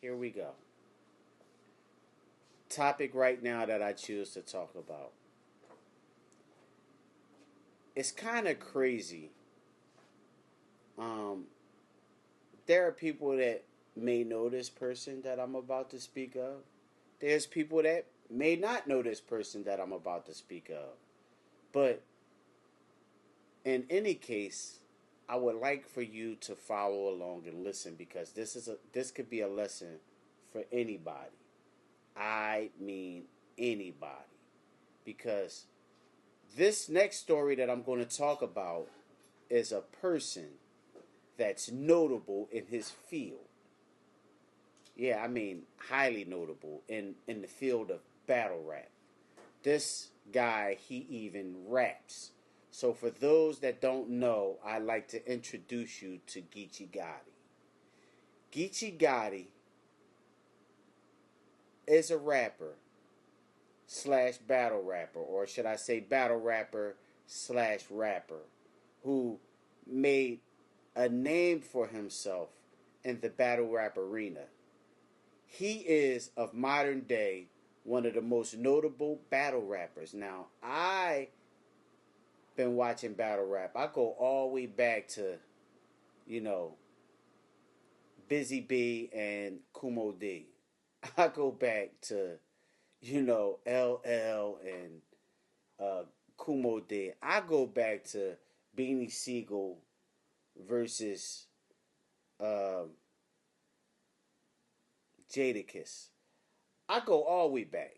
Here we go. Topic right now that I choose to talk about. It's kind of crazy. Um, there are people that may know this person that I'm about to speak of. There's people that may not know this person that I'm about to speak of. But in any case, I would like for you to follow along and listen because this could be a lesson for anybody. I mean anybody. Because this next story that I'm going to talk about is a person that's notable in his field. Yeah, I mean highly notable in the field of battle rap. This guy, he even raps. So for those that don't know, I'd like to introduce you to Geechi Gotti. Geechi Gotti is a rapper slash battle rapper, or should I say battle rapper slash rapper, who made a name for himself in the battle rap arena. He is, of modern day, one of the most notable battle rappers. Now, I been watching battle rap. I go all the way back to, you know, Busy B and Kumo D. I go back to, LL and Kumo D. I go back to Beanie Siegel versus uh, Jadakiss. I go all the way back,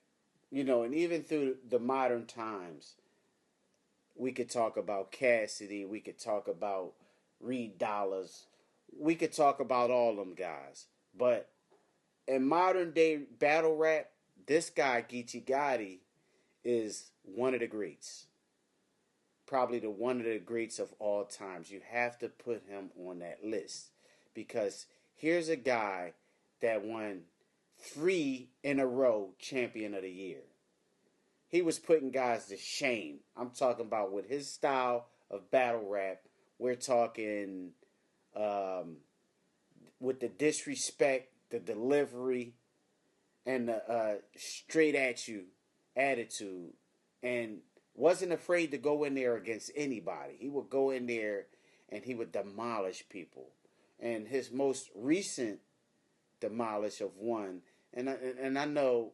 and even through the modern times, we could talk about Cassidy, we could talk about Reed Dollars, we could talk about all them guys. But in modern day battle rap, this guy, Geechi Gotti, is one of the greats. Probably the one of the greats of all times. You have to put him on that list. Because here's a guy that won 3 in a row champion of the year. He was putting guys to shame. I'm talking about with his style of battle rap. We're talking with the disrespect, the delivery, and the straight at you attitude. And wasn't afraid to go in there against anybody. He would go in there and he would demolish people. And his most recent demolish of one, and I know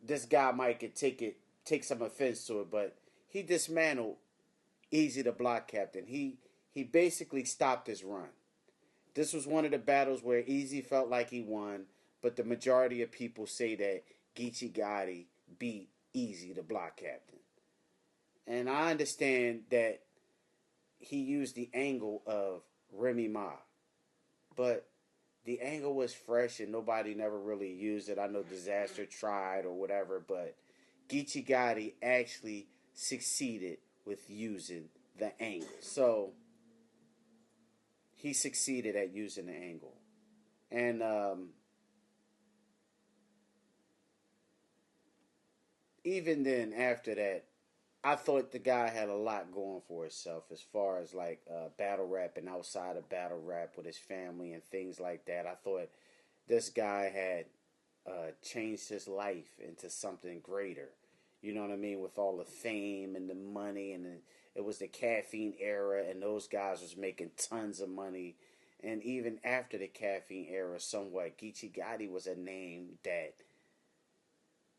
this guy might could take some offense to it, but he dismantled Easy the Block Captain. He basically stopped his run. This was one of the battles where Easy felt like he won, but the majority of people say that Geechi Gotti beat Easy the Block Captain. And I understand that he used the angle of Remy Ma, but the angle was fresh and nobody never really used it. I know Disaster tried or whatever, but Geechi Gotti actually succeeded with using the angle. So he succeeded at using the angle. And even then, after that, I thought the guy had a lot going for himself as far as like battle rap and outside of battle rap with his family and things like that. I thought this guy had changed his life into something greater. You know what I mean? With all the fame and the money, and it was the caffeine era, and those guys was making tons of money. And even after the caffeine era, somewhat, Geechi Gotti was a name that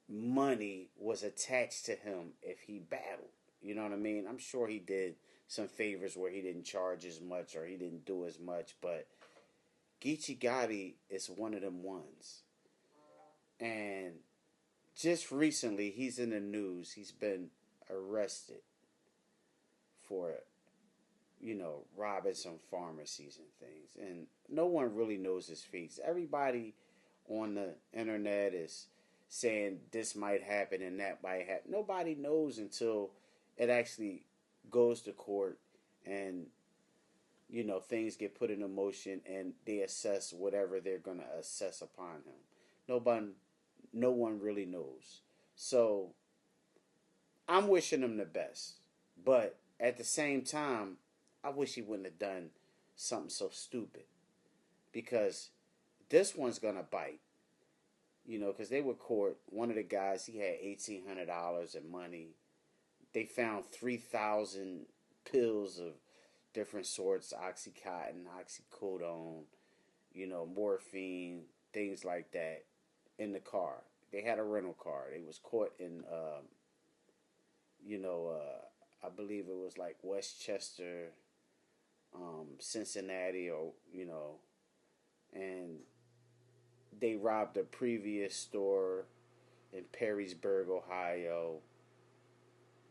money was attached to him if he battled. You know what I mean? I'm sure he did some favors where he didn't charge as much or he didn't do as much, but Geechi Gotti is one of them ones. And just recently, he's in the news. He's been arrested for, robbing some pharmacies and things. And no one really knows his face. Everybody on the internet is saying this might happen and that might happen. Nobody knows until it actually goes to court and, things get put into motion and they assess whatever they're going to assess upon him. No one really knows. So I'm wishing him the best. But at the same time, I wish he wouldn't have done something so stupid. Because this one's gonna bite. Because they were caught. One of the guys, he had $1,800 in money. They found 3,000 pills of different sorts, oxycontin, oxycodone, morphine, things like that, in the car. They had a rental car. They was caught in, I believe it was like Westchester, Cincinnati, and they robbed a previous store in Perrysburg, Ohio.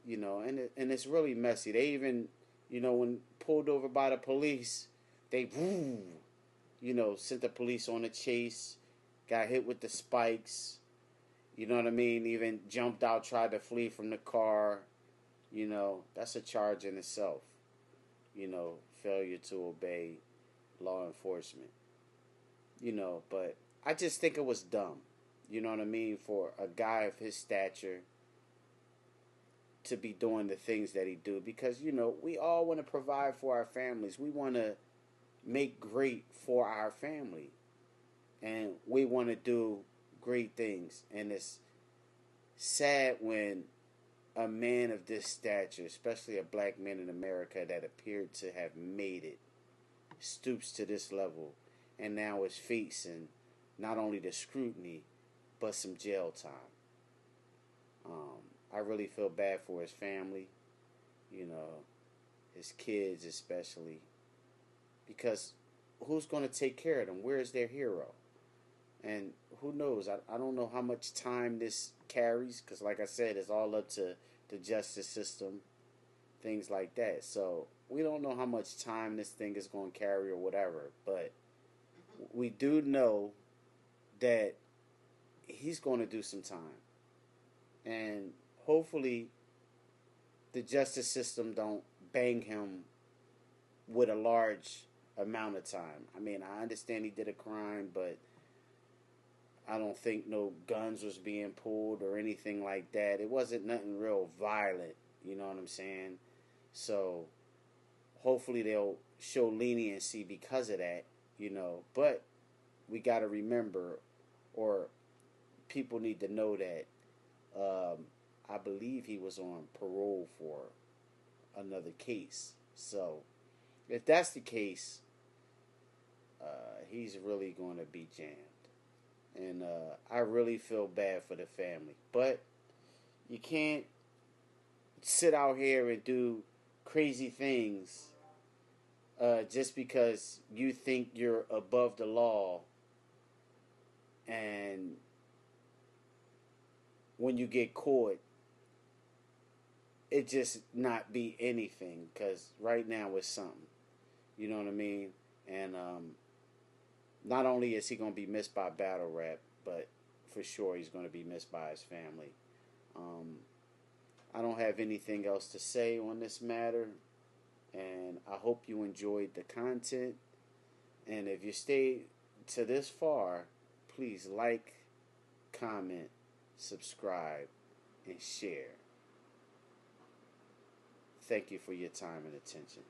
And it's really messy. They even, when pulled over by the police, they, sent the police on a chase, got hit with the spikes, you know what I mean? Even jumped out, tried to flee from the car. That's a charge in itself. Failure to obey law enforcement. But I just think it was dumb. You know what I mean? For a guy of his stature to be doing the things that he do, because we all want to provide for our families. We want to make great for our family, and we want to do great things. And it's sad when a man of this stature, especially a black man in America that appeared to have made it, stoops to this level and now is facing not only the scrutiny but some jail time. I really feel bad for his family, his kids especially, because who's going to take care of them? Where's their hero? And who knows? I don't know how much time this carries, because like I said, it's all up to the justice system, things like that. So we don't know how much time this thing is going to carry or whatever, but we do know that he's going to do some time. And hopefully the justice system don't bang him with a large amount of time. I mean, I understand he did a crime, but I don't think no guns was being pulled or anything like that. It wasn't nothing real violent, you know what I'm saying? So hopefully they'll show leniency because of that, But we got to remember, or people need to know that I believe he was on parole for another case. So if that's the case, he's really going to be jammed. And I really feel bad for the family. But you can't sit out here and do crazy things just because you think you're above the law, and when you get caught, it just not be anything, because right now it's something. You know what I mean? And not only is he going to be missed by battle rap, but for sure he's going to be missed by his family. I don't have anything else to say on this matter, and I hope you enjoyed the content. And if you stayed to this far, please like, comment, subscribe, and share. Thank you for your time and attention.